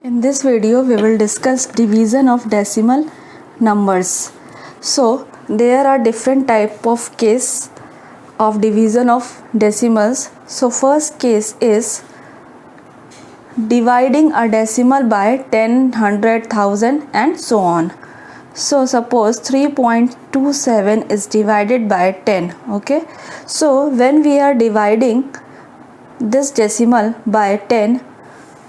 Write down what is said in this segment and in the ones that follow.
In this video, we will discuss division of decimal numbers. So, there are different type of case of division of decimals. So, first case is dividing a decimal by 10, 100, 1000 and so on. So, suppose 3.27 is divided by 10. Okay. So, when we are dividing this decimal by 10,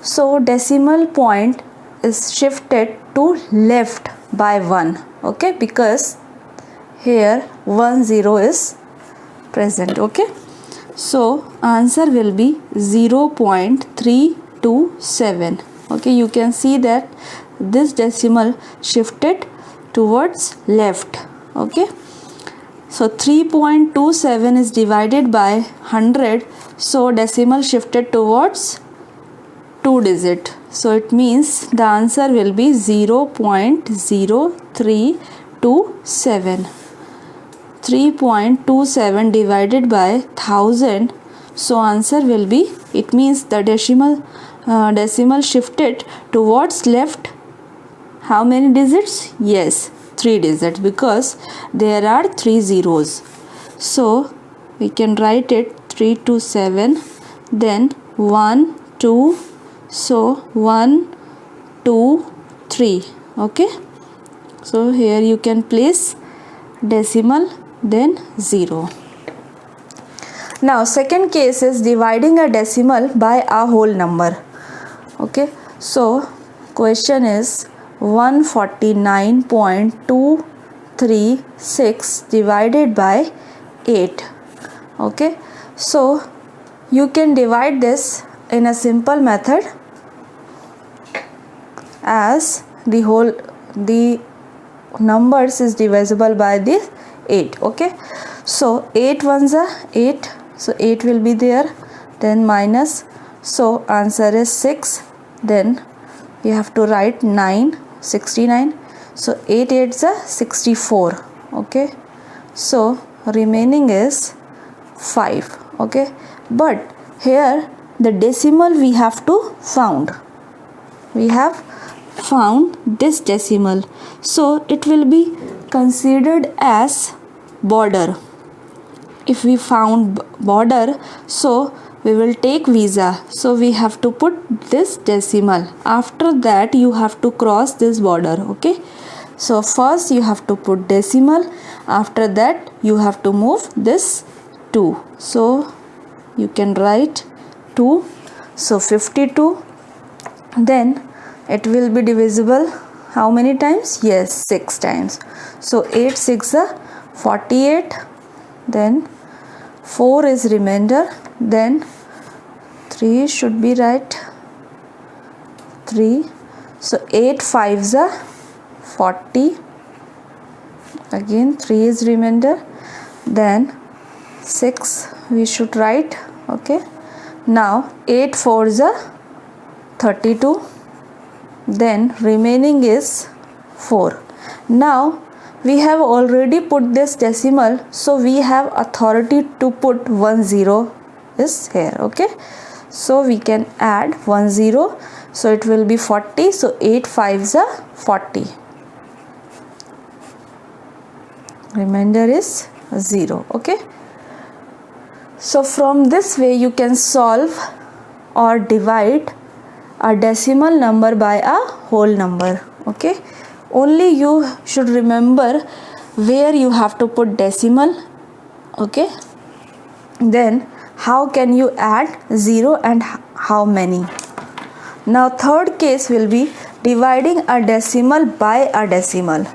so decimal point is shifted to left by 1. Okay, because here 10 is present. Okay, so answer will be 0.327. Okay, you can see that this decimal shifted towards left. Okay, so 3.27 is divided by 100, so decimal shifted towards 2 digit. So it means the answer will be 0.0327. 3.27 divided by 1000. So answer will be, it means the decimal shifted towards left. How many digits? Yes, 3 digits, because there are 3 zeros. So we can write it 327, then 1, 2. So 1, 2, 3. Okay, so here you can place decimal, then 0. Now second case is dividing a decimal by a whole number. Okay, so question is 149.236 divided by 8. Okay, so you can divide this in a simple method, as the numbers is divisible by this 8. Okay, so 8 ones are 8, so 8 will be there, then minus, so answer is 6, then you have to write 69, so 8 8s are 64. Okay, so remaining is 5. Okay, but here the decimal we have to found. We have found this decimal, so it will be considered as border. If we found border, so we will take visa, so we have to put this decimal. After that you have to cross this border. Okay, so first you have to put decimal, after that you have to move this 2, so you can write 2, so 52, then it will be divisible how many times? Yes, 6 times. So 8 6 are 48, then 4 is remainder, then 3 should be right, 3, so 8 5s are 40, again 3 is remainder, then 6 we should write. Okay, now 8 4s are 32, then remaining is 4. Now we have already put this decimal, so we have authority to put 10 is here. Okay, so we can add 10, so it will be 40, so 8 5s are 40, remainder is 0. Okay, so from this way you can solve or divide a decimal number by a whole number. Okay, only you should remember where you have to put decimal. Okay, then how can you add 0 and how many. Now third case will be dividing a decimal by a decimal.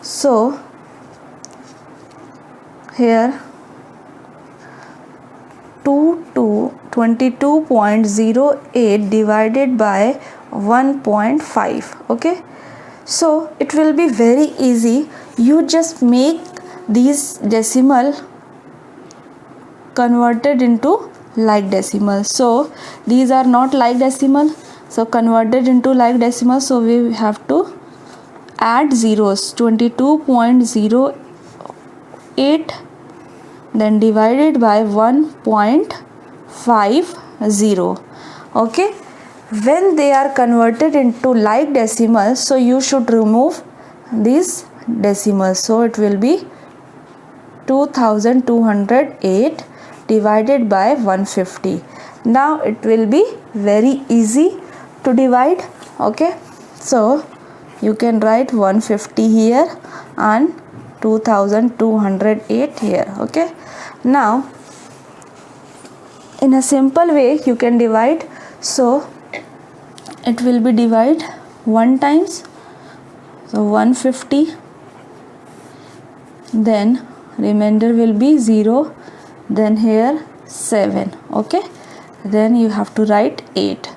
So here 22.08 divided by 1.5. Okay, so it will be very easy. You just make these decimal converted into like decimal. So these are not like decimal, so converted into like decimal, so we have to add zeros. 22.08, then divided by 1.50. Okay, when they are converted into like decimals, so you should remove these decimals. So it will be 2208 divided by 150. Now it will be very easy to divide. Okay, so you can write 150 here and 2208 here. Okay, now in a simple way you can divide. So it will be divide 1 times, so 150, then remainder will be 0, then here 7. Okay, then you have to write 8.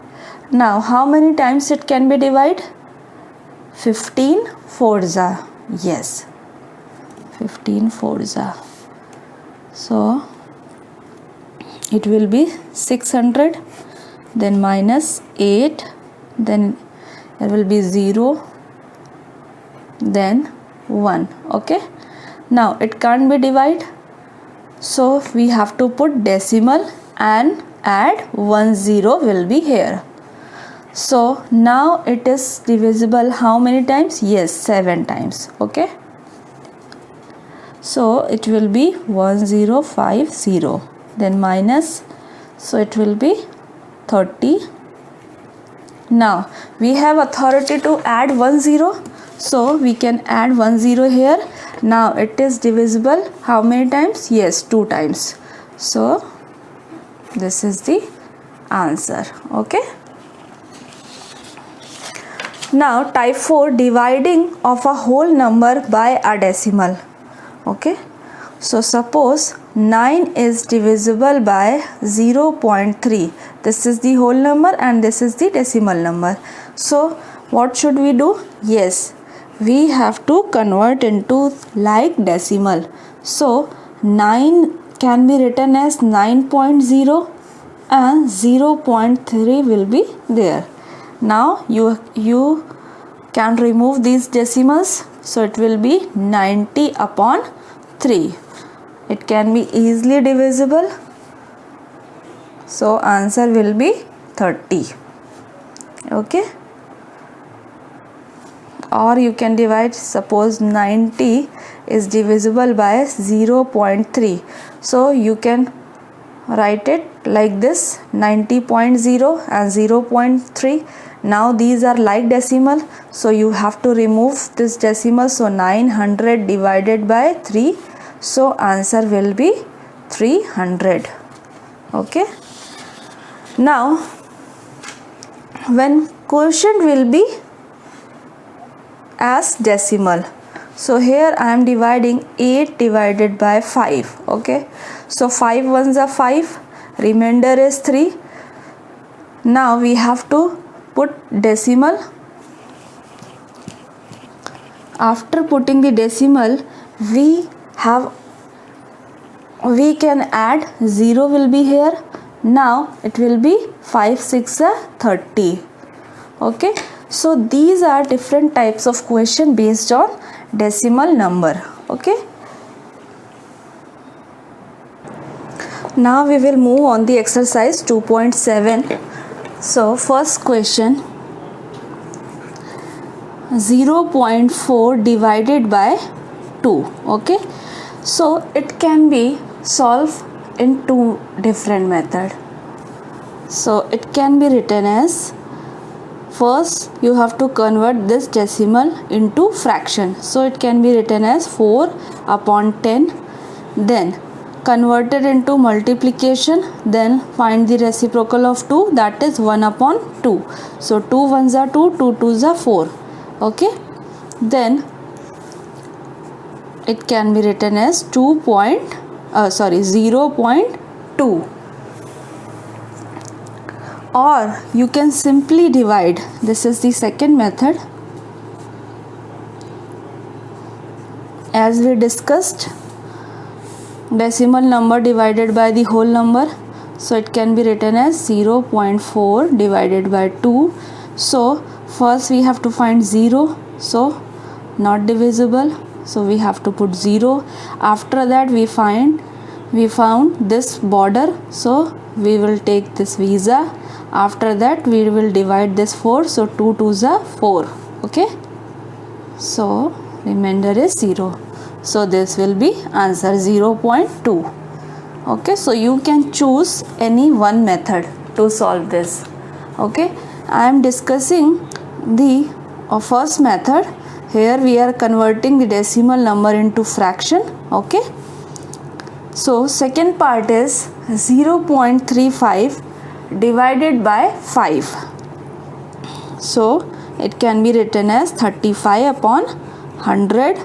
Now how many times it can be divided? 15 4 yes, 15 4. So it will be 600, then minus 8, then there will be 0, then 1. Okay, now it can't be divided, so we have to put decimal and add 1 0 will be here. So now it is divisible how many times? Yes, 7 times. Okay, so it will be 1050, then minus, so it will be 30. Now we have authority to add 1 0, so we can add 1 0 here. Now it is divisible how many times? Yes, 2 times. So this is the answer. Okay, now type 4, dividing of a whole number by a decimal. Okay, so suppose 9 is divisible by 0.3. This is the whole number and this is the decimal number. So what should we do? Yes, we have to convert into like decimal. So 9 can be written as 9.0 and 0.3 will be there. Now you can remove these decimals, so it will be 90 upon 3. It can be easily divisible, so answer will be 30. Okay, or you can divide, suppose 90 is divisible by 0.3, so you can write it like this, 90.0 and 0.3. Now these are like decimal, so you have to remove this decimal, so 900 divided by 3, so answer will be 300. Okay, now when quotient will be as decimal, so here I am dividing 8 divided by 5. Okay, so 5 ones are 5, remainder is 3. Now we have to put decimal. After putting the decimal, we can add 0 will be here. Now it will be 5 6 30. Okay, so these are different types of question based on decimal number. Okay, now we will move on the exercise 2.7. So first question, 0.4 divided by 2. Okay, so it can be solved in two different methods. So it can be written as, first you have to convert this decimal into fraction, so it can be written as 4 upon 10, then converted into multiplication, then find the reciprocal of 2, that is 1 upon 2. So 2 ones are 2, 2 twos are 4. Okay, then it can be written as 0.2, or you can simply divide. This is the second method. As we discussed, decimal number divided by the whole number, so it can be written as 0.4 divided by 2. So first we have to find 0, so not divisible, so we have to put 0. After that we found this border, so we will take this visa. After that we will divide this 4, so 2 2s are 4. Okay, so remainder is 0. So this will be answer 0.2. Okay, so you can choose any one method to solve this. Okay, I am discussing the first method. Here we are converting the decimal number into fraction. Okay, so second part is 0.35 divided by 5. So it can be written as 35 upon 100,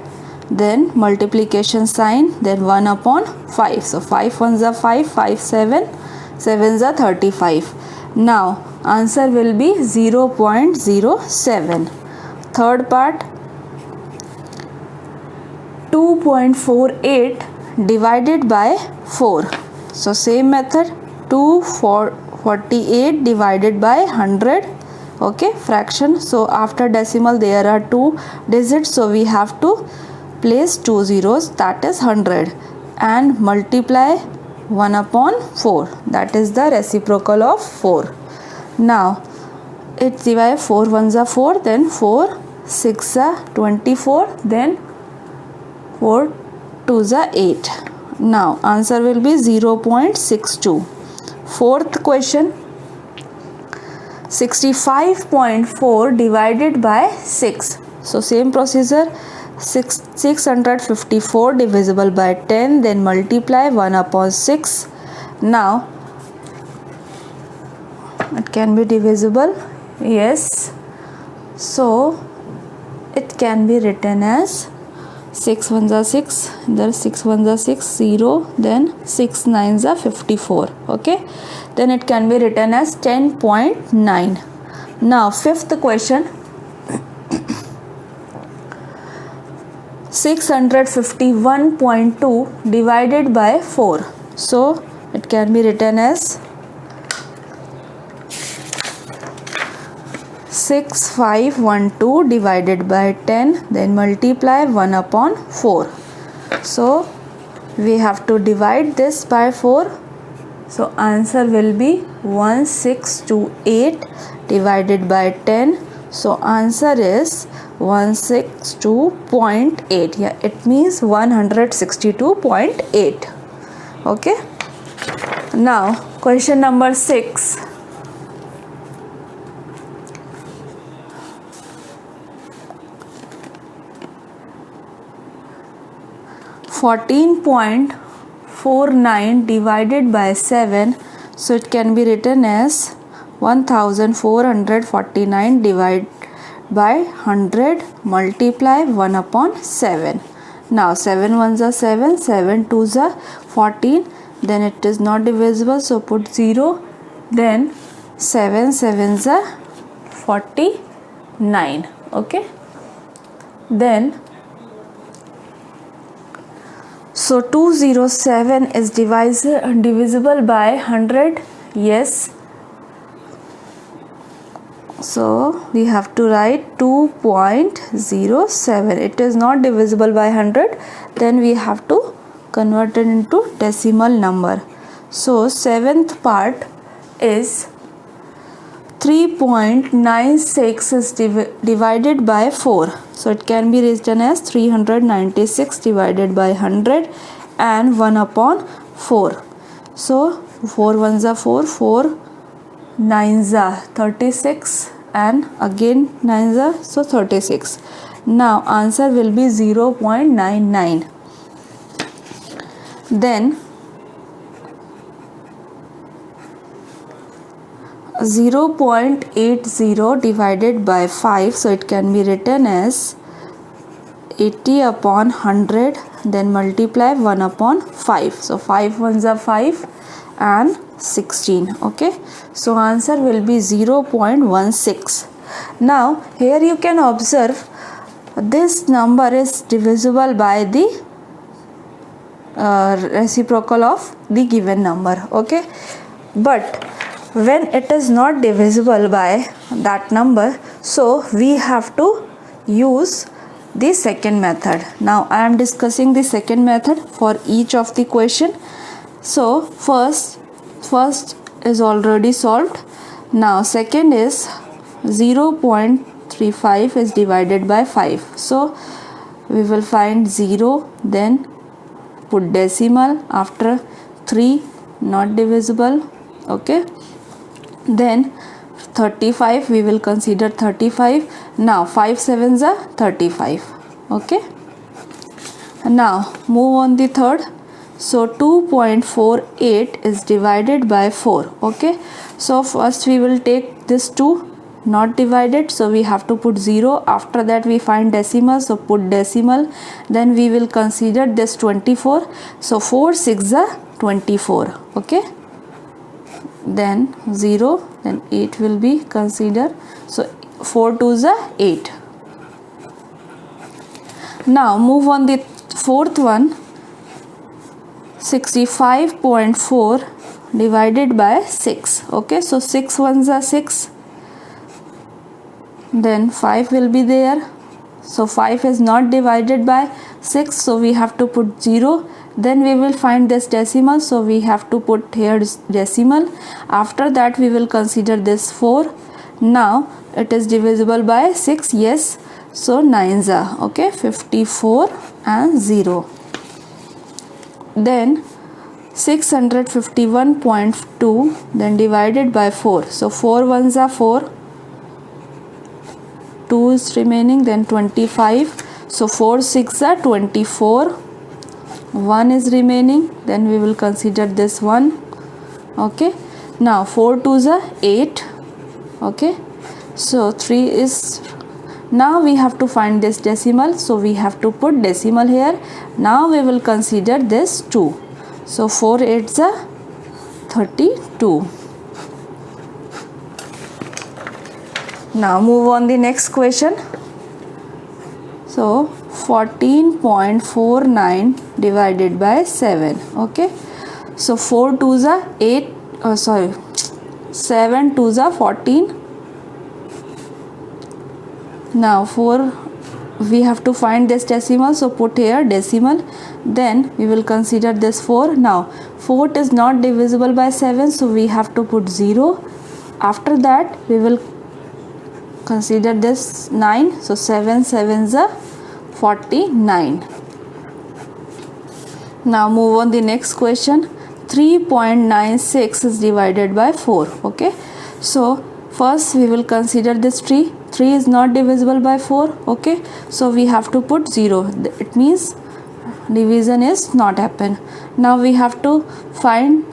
then multiplication sign, then 1 upon 5. So 5 ones are 5, 5 7, 7s are 35. Now answer will be 0.07. Third part, 2.48 divided by 4. So same method, 248 divided by 100. Okay, fraction. So after decimal there are 2 digits, so we have to place 2 zeros, that is 100, and multiply 1 upon 4, that is the reciprocal of 4. Now it's divided, 4 ones are 4, then 4 6 are 24, then 4 2s are 8. Now answer will be 0.62. Fourth question, 65.4 divided by 6. So same procedure, 654 divisible by 10, then multiply 1 upon 6. Now it can be divisible, yes, so it can be written as 6 ones are 6, there 6 ones are 6, 0, then 6 9s are 54. Okay, then it can be written as 10.9. Now fifth question, 651.2 divided by 4. So it can be written as 6512 divided by 10, then multiply 1 upon 4. So we have to divide this by 4. So answer will be 1628 divided by 10. So answer is 162.8. Yeah, it means 162.8. Okay. Now question number 6. 14.49 divided by 7. So it can be written as 1449 divided by 100 multiply 1 upon 7. Now 7 ones are 7, 7 twos are 14, then it is not divisible, so put 0, then 7 sevens are 49. Okay, then so 207 is divisible by 100, yes, so we have to write 2.07. It is not divisible by 100, then we have to convert it into decimal number. So seventh part is 3.96 is divided by 4. So it can be written as 396 divided by 100 and 1 upon 4. So 4 ones are 4, 4 9s are 36, and again 9s are, so 36. Now answer will be 0.99. Then 0.80 divided by 5, so it can be written as 80 upon 100, then multiply 1 upon 5. So 5 ones are 5 and 16. Okay, so answer will be 0.16. Now here you can observe this number is divisible by the reciprocal of the given number. Okay, but when it is not divisible by that number, so we have to use the second method. Now I am discussing the second method for each of the question. So first is already solved. Now second is 0.35 is divided by 5. So we will find 0, then put decimal, after 3 not divisible, okay. Then 35, we will consider 35. Now 5 sevens are 35, okay. Now move on the third. So 2.48 is divided by 4, okay. So first we will take this 2 not divided, so we have to put 0. After that we find decimal, so put decimal. Then we will consider this 24. So 4 6 are 24, okay. Then 0, then 8 will be considered. So 4 2s are 8. Now move on the fourth one. 65.4 divided by 6, okay. So 6 ones are 6, then 5 will be there. So 5 is not divided by 6, so we have to put 0. Then we will find this decimal, so we have to put here decimal. After that we will consider this 4. Now it is divisible by 6, yes, so 9s are, okay, 54 and 0. Then 651.2, then divided by 4. So 4 ones are 4, 2 is remaining, then 25. So 4 6 are 24, 1 is remaining, then we will consider this 1, okay. Now 4 2s are 8, okay. So 3 is, now we have to find this decimal, so we have to put decimal here. Now we will consider this 2. So 4 8s are 32. Now move on the next question. So 14.49 divided by 7, okay. So 4 2s are 8, 7 2s are 14. Now 4, we have to find this decimal, so put here decimal. Then we will consider this 4. Now 4 is not divisible by 7, so we have to put 0. After that we will consider this 9, so 7 sevens are 49. Now move on the next question. 3.96 is divided by 4, okay. So first we will consider this 3 is not divisible by 4, okay. So we have to put 0, it means division is not happen. Now we have to find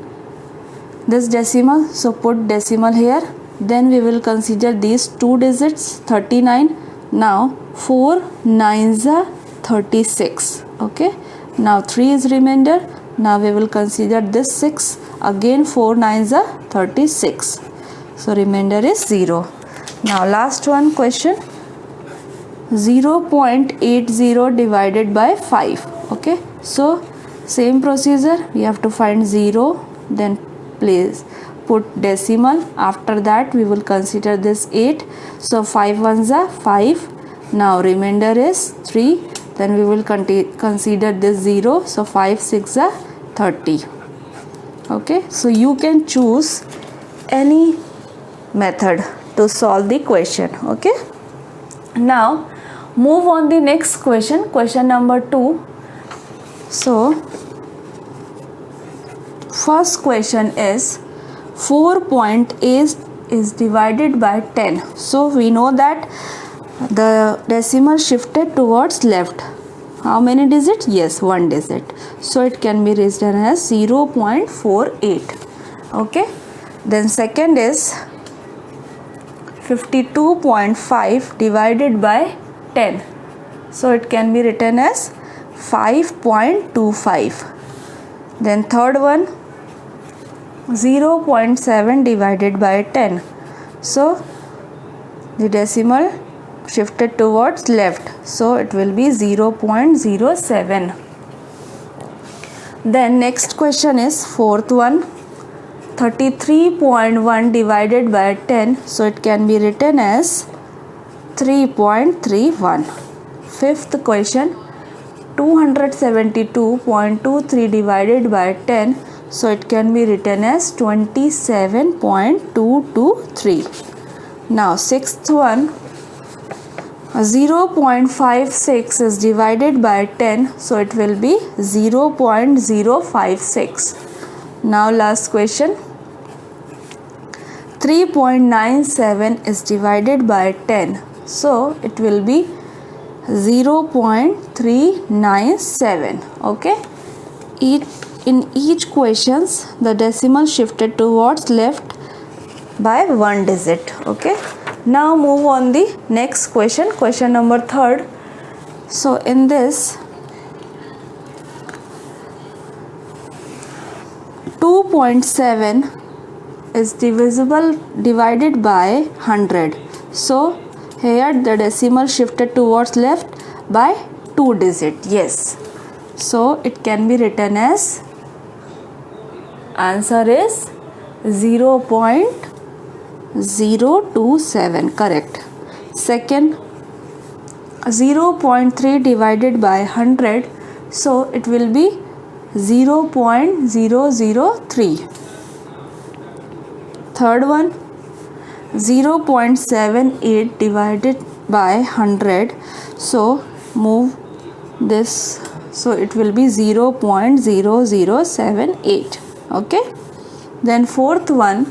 this decimal, so put decimal here. Then we will consider these 2 digits, 39. Now 4 9s are 36, okay. Now 3 is remainder. Now we will consider this 6, again 4 9s are 36, so remainder is 0. Now last one question. 0.80 divided by 5, okay. So same procedure, we have to find 0, then place put decimal. After that we will consider this 8, so 5 ones are 5. Now remainder is 3, then we will consider this 0, so 5 6 are 30, okay. So you can choose any method to solve the question, okay. Now move on the next question, question number 2. So first question is 4.8 is divided by 10. So we know that the decimal shifted towards left. How many digits? Yes, 1 digit. So it can be written as 0.48, okay. Then second is 52.5 divided by 10. So it can be written as 5.25. Then third one, 0.7 divided by 10. So the decimal shifted towards left, so it will be 0.07. Then next question is fourth one, 33.1 divided by 10. So it can be written as 3.31. Fifth question, 272.23 divided by 10. so it can be written as 27.223. Now sixth one, 0.56 is divided by 10, so it will be 0.056. Now last question, 3.97 is divided by 10, so it will be 0.397. okay, in each questions the decimal shifted towards left by one digit. okay, now move on the next question, question number 3rd. so in this 2.7 is divided by 100, so here the decimal shifted towards left by 2 digits. yes, so it can be written as, answer is 0.027. correct. Second, 0.3 divided by 100, so it will be 0.003. Third one, 0.78 divided by 100, so move this, so it will be 0.0078. okay. Then fourth one,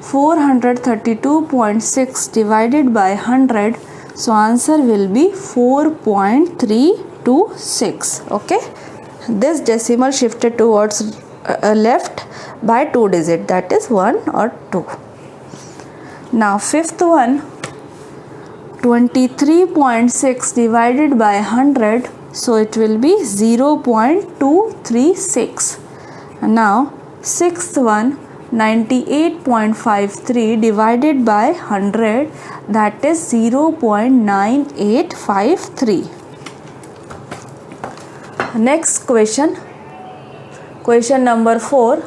432.6 divided by 100, so answer will be 4.326. okay, this decimal shifted towards left by 2 digits, that is 1 or 2. Now fifth one, 23.6 divided by 100, so it will be 0.236. Now sixth one, 98.53 divided by 100, that is 0.9853. Next question, question number 4,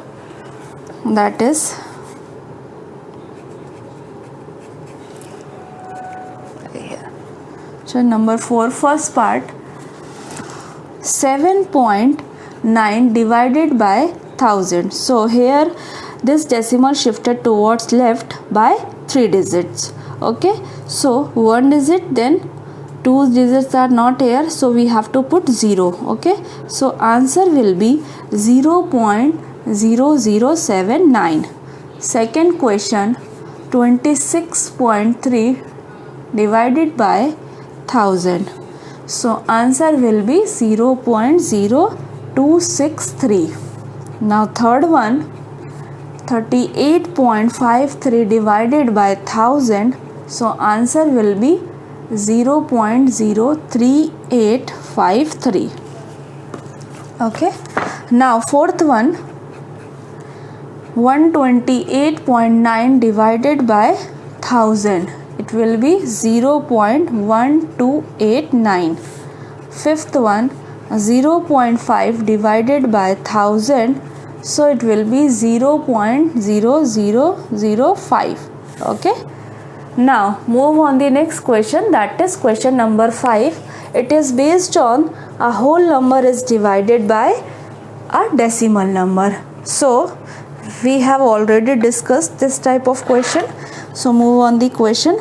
that is so number 4, first part, 7.9 divided by 1000, so here this decimal shifted towards left by 3 digits. okay, so 1 digit, then 2 digits are not here, so we have to put 0. okay, so answer will be 0.0079. Second question, 26.3 divided by 1000, so answer will be 0.0263. now third one, 38.53 divided by 1000, so answer will be 0.03853. okay, now fourth one, 128.9 divided by 1000, it will be 0.1289. fifth one, 0.5 divided by 1000, so it will be 0.0005. okay, now move on the next question, that is question number 5. it is based on a whole number is divided by a decimal number. so we have already discussed this type of question, so move on the question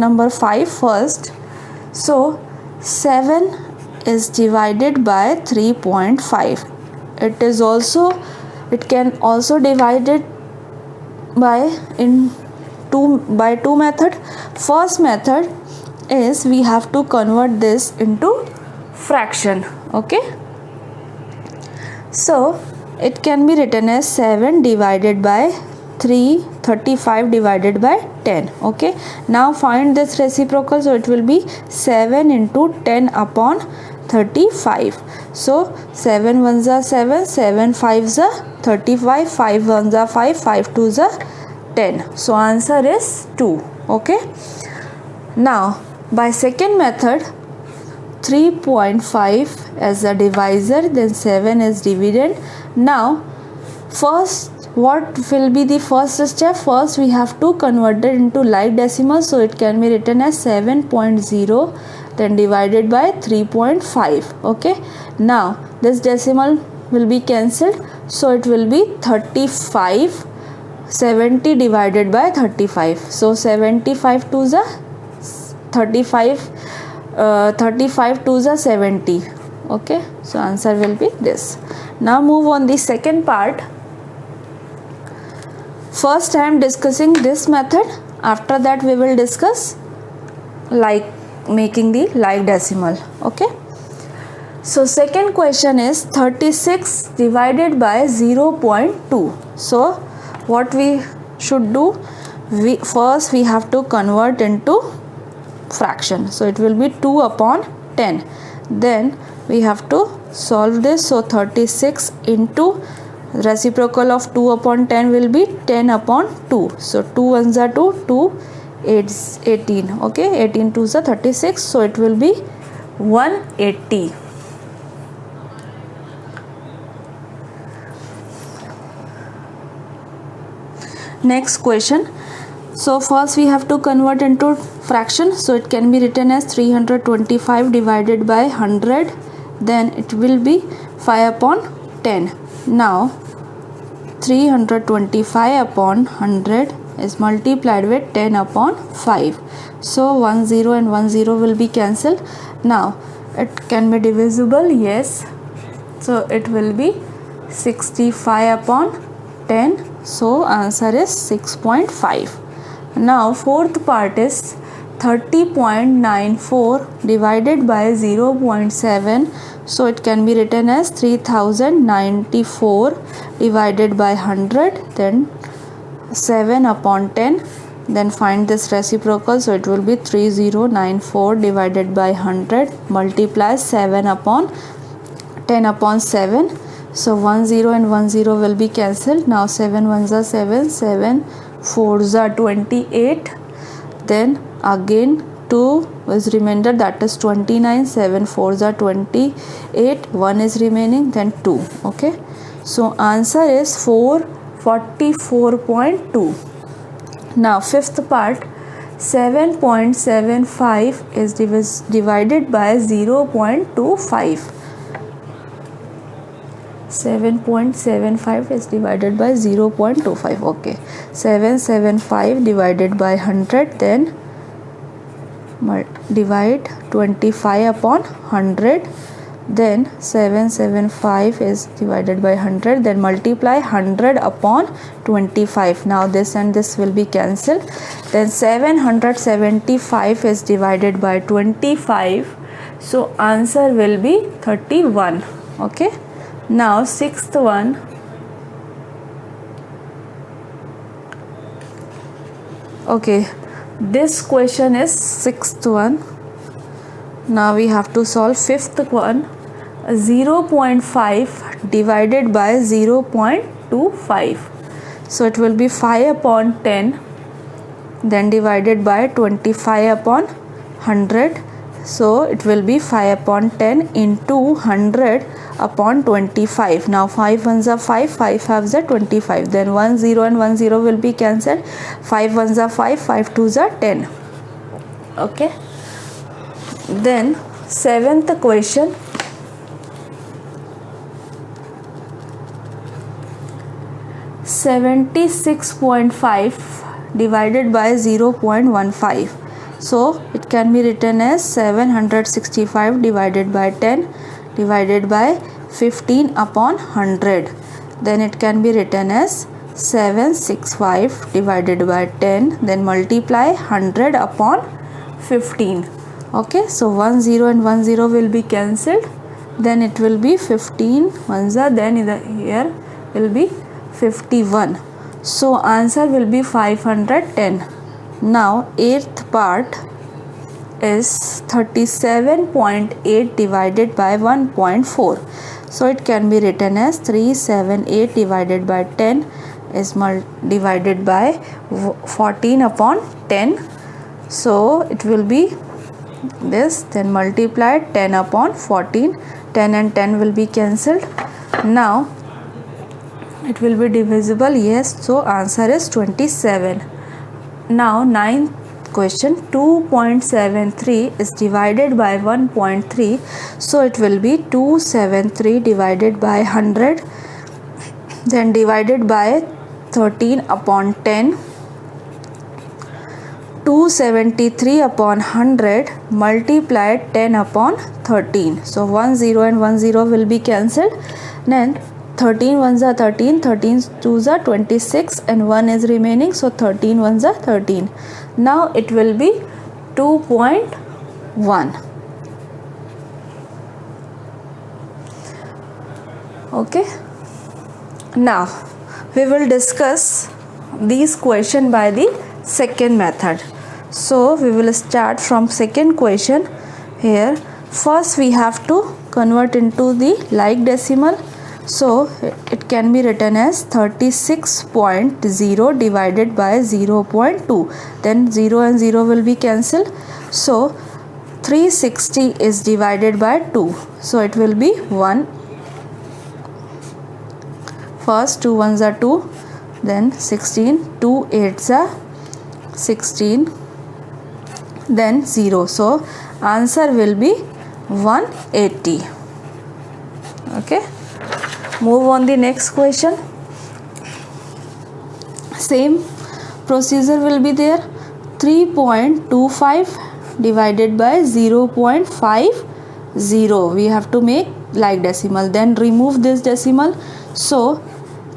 number 5 first. so 7 is divided by 3.5. it can also divided by two method. First method is we have to convert this into fraction. okay, so it can be written as 7 divided by 35 divided by 10. okay, now find this reciprocal, so it will be 7 into 10 upon 35. so 7 ones are 7, 7 5s are 35, 5 ones are 5, 5 2s are 10. so answer is 2. okay, now by second method, 3.5 as a divisor, then 7 as dividend. now first, what will be the first step? First we have to convert it into like decimal, so it can be written as 7.0 then divided by 3.5. okay, now this decimal will be cancelled, so it will be 35, 70 divided by 35. So 75 to the 35, 35 to the 70. Okay, so answer will be this. Now move on the second part. First I am discussing this method. After that we will discuss like making the like decimal. Okay, so second question is 36 divided by 0.2. So what we should do, we have to convert into fraction. So it will be 2 upon 10. Then we have to solve this. So 36 into reciprocal of 2 upon 10 will be 10 upon 2. So 2 ones are 2, 2 8's 18. Okay, 18 2's are 36. So it will be 180. Next question. So first we have to convert into fraction. So it can be written as 325 divided by 100. Then it will be 5 upon 10. Now 325 upon 100 is multiplied with 10 upon 5. So 1 0 and 1 0 will be cancelled. Now it can be divisible. Yes. So it will be 65 upon 10. So answer is 6.5. Now fourth part is 30.94 divided by 0.7. So it can be written as 3094 divided by 100, then 7 upon 10. Then find this reciprocal. So it will be 3094 divided by 100 multiply 7 upon 10 upon 7. So 1 0 and 1 0 will be cancelled. Now 7 ones are 7, 7 4's are 28. Then again 2 is remainder, that is 29. 7 4's are 28. 1 is remaining, then 2. Okay, so answer is 444.2. Now fifth part, 7.75 is divided by 0.25. 7.75 is divided by 0.25. Okay, 775 divided by 100, then divide 25 upon 100. Then 775 is divided by 100, then multiply 100 upon 25. Now this and this will be cancelled. Then 775 is divided by 25. So answer will be 31. Okay, now sixth one. Okay, this question is sixth one. Now we have to solve fifth one. 0.5 divided by 0.25. So it will be 5 upon 10, then divided by 25 upon 100. So it will be 5 upon 10 into 100 upon 25. Now 5 ones are 5, 5 halves are 25. Then 1 0 and 1 0 will be cancelled. 5 ones are 5, 5 2's are 10. Okay. Then seventh question. 76.5 divided by 0.15. So it can be written as 765 divided by 10 divided by 15 upon 100. Then it can be written as 765 divided by 10, then multiply 100 upon 15. Okay, so 1 0 and 1 0 will be cancelled. Then it will be 15 ones are, then here will be 51. So answer will be 510. Now eighth part is 37.8 divided by 1.4. So it can be written as 378 divided by 10 is divided by 14 upon 10. So it will be this, then multiply 10 upon 14. 10 and 10 will be cancelled. Now it will be divisible. Yes, so answer is 27. Now ninth question, 2.73 is divided by 1.3. So it will be 273 divided by 100. then divided by 13 upon 10, 273 upon 100 multiplied 10 upon 13. So 1 0 and 1 0 will be cancelled. Then 13 ones are 13, 13 twos are 26 and 1 is remaining, so 13 ones are 13. Now it will be 2.1. Okay. Now we will discuss these question by the second method. So we will start from second question. Here first we have to convert into the like decimal. So it can be written as 36.0 divided by 0.2. Then 0 and 0 will be cancelled. So 360 is divided by 2. So it will be 1. First 2 ones are 2. Then 16. 2 eights are 16. Then 0. So answer will be 180. Okay. Move on the next question. Same procedure will be there. 3.25 divided by 0.50. We have to make like decimal. Then remove this decimal. So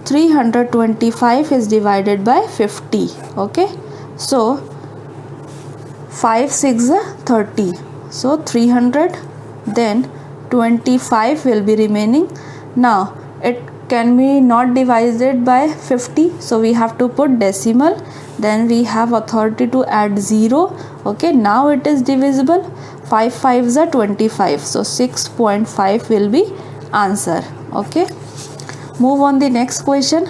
325 is divided by 50. Okay. So 5 6 30. So 300. Then 25 will be remaining. Now it can be not divided by 50, so we have to put decimal. Then we have authority to add 0. Okay, now it is divisible. 5 5s are 25, so 6.5 will be answer. Okay, move on the next question.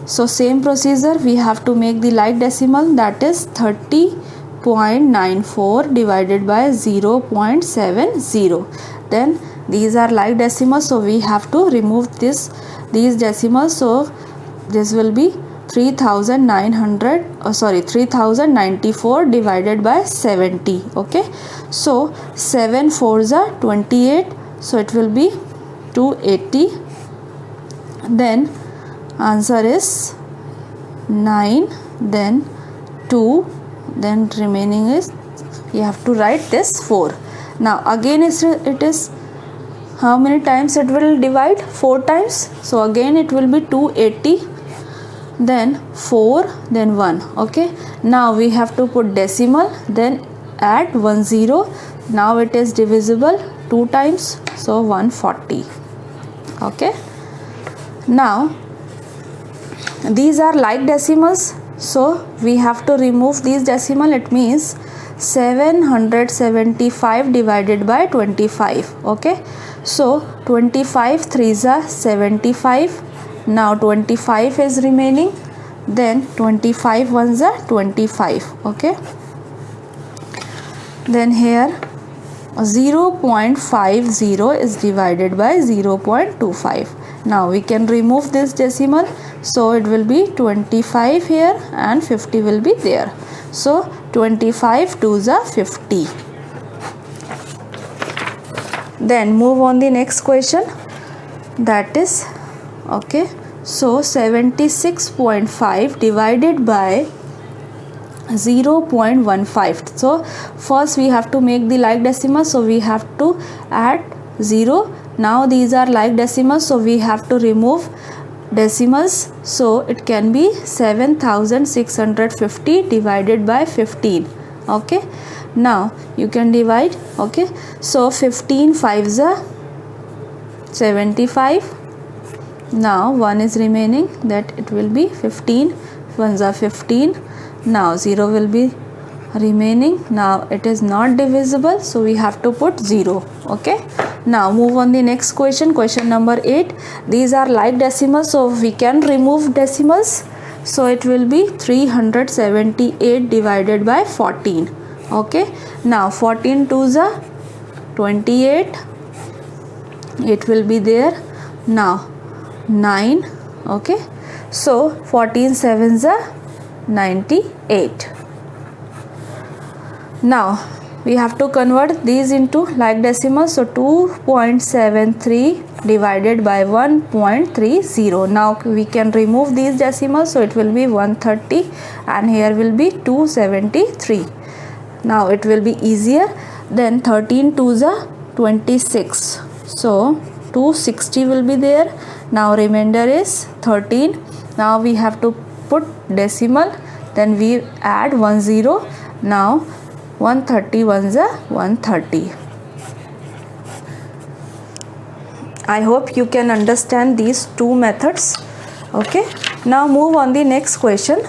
So same procedure, we have to make the like decimal, that is 30.94 divided by 0.70. Then these are like decimals, so we have to remove these decimals. So this will be 3094 divided by 70. Okay, so 7 4s are 28, so it will be 280. Then answer is 9, then 2, then remaining is, you have to write this 4. Now again it is how many times it will divide? 4 times. So again it will be 280, then 4, then 1. Okay, now we have to put decimal, then add 10. Now it is divisible 2 times, so 140. Okay, now these are like decimals, so we have to remove these decimal. It means 775 divided by 25. Okay, so 25 3s are 75. Now 25 is remaining. Then 25 1s are 25. Okay, then here 0.50 is divided by 0.25. Now we can remove this decimal, so it will be 25 here and 50 will be there. So 25 2s are 50. Then move on the next question, that is okay, so 76.5 divided by 0.15. so first we have to make the like decimal, so we have to add 0. Now these are like decimals, so we have to remove decimals, so it can be 7650 divided by 15. Okay, now you can divide. Okay, so 15 5s are 75. Now 1 is remaining, that it will be 15. 1s are 15. Now 0 will be remaining. Now it is not divisible, so we have to put 0. Okay, now move on the next question, question number 8. These are like decimals, so we can remove decimals. So it will be 378 divided by 14. Okay, now 14 2s are 28. It will be there. Now 9. Okay, so 14 7s are 98. Now we have to convert these into like decimals. So 2.73 divided by 1.30. Now we can remove these decimals, so it will be 130 and here will be 273. Now it will be easier. Then 13 2s are 26, so 260 will be there. Now remainder is 13. Now we have to put decimal, then we add 10. Now 130 ones are 130. I hope you can understand these two methods. Okay, now move on the next question,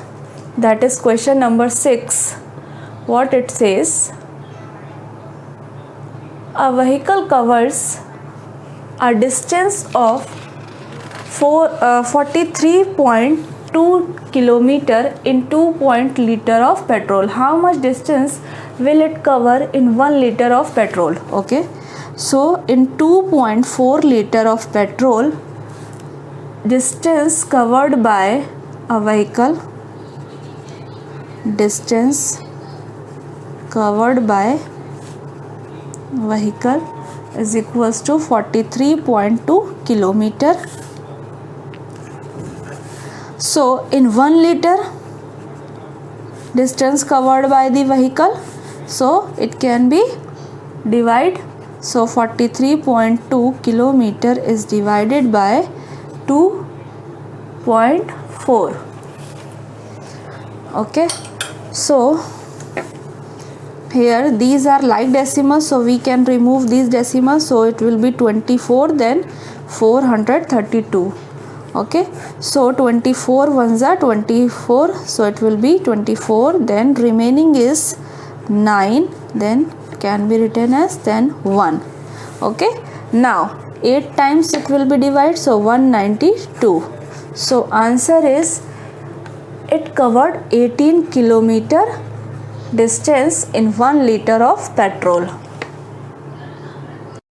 that is question number 6. What it says: a vehicle covers a distance of 43.2 kilometer in 2 liter of petrol. How much distance will it cover in 1 liter of petrol? Okay, so in 2.4 liter of petrol, distance covered by a vehicle, distance covered by vehicle is equals to 43.2 kilometer. So in 1 liter distance covered by the vehicle, so it can be divide. So 43.2 kilometer is divided by 2.4. Okay, so here these are like decimals, so we can remove these decimals, so it will be 24, then 432. Okay, so 24 ones are 24, so it will be 24, then remaining is 9, then can be written as then 1. Okay, now 8 times it will be divided, so 192. So answer is it covered 18 kilometer distance in 1 liter of petrol.